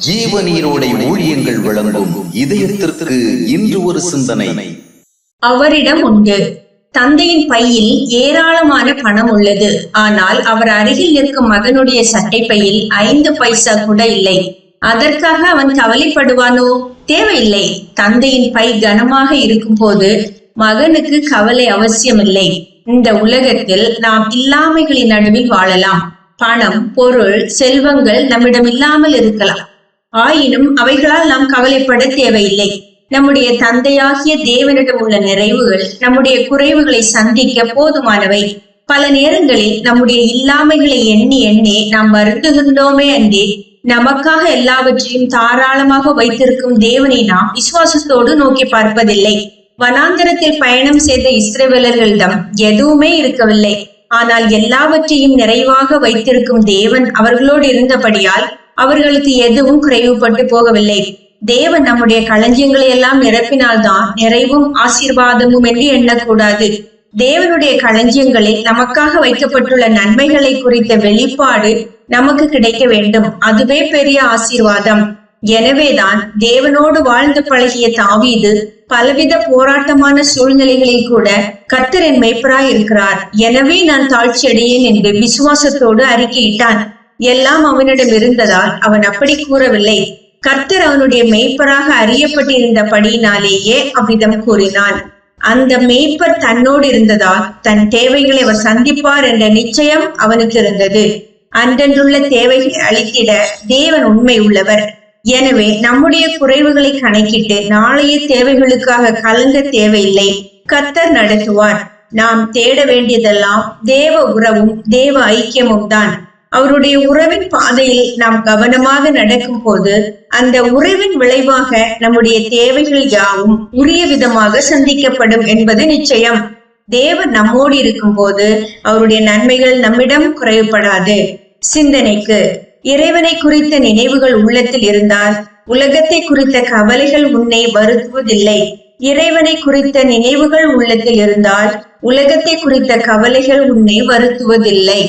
ஜீவநீரோடை ஊழியங்கள் வழங்கும் இதயத்திற்கு இன்று ஒரு சிந்தனை. அவரிடம் உண்டு. தந்தையின் பையில் ஏராளமான பணம் உள்ளது. ஆனால் அவர் அருகில் நிற்கும் மகனுடைய சட்டை பையில் 5 பைசா கூட இல்லை. அதற்காக அவன் கவலைப்படுவானோ? தேவையில்லை. தந்தையின் பை கனமாக இருக்கும் போது மகனுக்கு கவலை அவசியமில்லை. இந்த உலகத்தில் நாம் இல்லாமைகளின் நடுவில் வாழலாம். பணம், பொருள், செல்வங்கள் நம்மிடம் இல்லாமல் இருக்கலாம். ஆயினும் அவைகளால் நாம் கவலைப்பட தேவையில்லை. நம்முடைய தந்தையாகிய தேவனிடம் உள்ள நிறைவுகள் நம்முடைய குறைவுகளை சந்திக்க போதுமானவை. பல நேரங்களில் நம்முடைய இல்லாமைகளை எண்ணி எண்ணி நாம் வருந்துகின்றோமே அன்றி நமக்காக எல்லாவற்றையும் தாராளமாக வைத்திருக்கும் தேவனை நாம் விசுவாசத்தோடு நோக்கி பார்ப்பதில்லை. வனாந்தரத்தில் பயணம் செய்த இஸ்ரவேலர்களிடம் எதுவுமே இருக்கவில்லை. ஆனால் எல்லாவற்றையும் நிறைவாக வைத்திருக்கும் தேவன் அவர்களோடு இருந்தபடியால் அவர்களுக்கு எதுவும் குறைவுபட்டு போகவில்லை. தேவன் நம்முடைய களஞ்சியங்களை எல்லாம் நிரப்பினால்தான் நிறைவும் ஆசீர்வாதமும் என்று எண்ணக்கூடாது. தேவனுடைய களஞ்சியங்களில் நமக்காக வைக்கப்பட்டுள்ள நன்மைகளை குறித்த வெளிப்பாடு நமக்கு கிடைக்க வேண்டும். அதுவே பெரிய ஆசீர்வாதம். எனவேதான் தேவனோடு வாழ்ந்து பழகிய தாவீது பலவித போராட்டமான சூழ்நிலைகளில் கூட கர்த்தர் என் மேய்ப்பராய் இருக்கிறார், எனவே நான் தாழ்ச்சி அடையேன் என்று விசுவாசத்தோடு அறிக்கையிட்டான். எல்லாம் அவனிடம் இருந்ததால் அவன் அப்படி கூறவில்லை. கர்த்தர் அவனுடைய மேய்ப்பராக அறியப்பட்டிருந்தபடியினாலேயே அவ்விதம் கூறினான். அந்த மேய்ப்பர் தன்னோடு இருந்ததால் தன் தேவைகளை அவர் சந்திப்பார் என்ற நிச்சயம் அவனுக்கு இருந்தது. அன்றன்றுள்ள தேவைகளை அளித்திட தேவன் உண்மை உள்ளவர். எனவே நம்முடைய குறைவுகளை கணக்கிட்டு நாளைய தேவைகளுக்காக கலங்க தேவையில்லை. கர்த்தர் நடத்துவார். நாம் தேட வேண்டியதெல்லாம் தேவ உறவும் தேவ ஐக்கியமும் தான். அவருடைய உறவின் பாதையில் நாம் கவனமாக நடக்கும் போது அந்த உறவின் விளைவாக நம்முடைய தேவைகள் யாவும் உரிய விதமாக சந்திக்கப்படும் என்பது நிச்சயம். தேவன் நம்மோடு இருக்கும் போது அவருடைய நன்மைகள் நம்மிடம் குறைவுபடாது. சிந்தனைக்கு, இறைவனை குறித்த நினைவுகள் உள்ளத்தில் இருந்தால் உலகத்தை குறித்த கவலைகள் உன்னை வருத்துவதில்லை. இறைவனை குறித்த நினைவுகள் உள்ளத்தில் இருந்தால் உலகத்தை குறித்த கவலைகள் உன்னை வருத்துவதில்லை.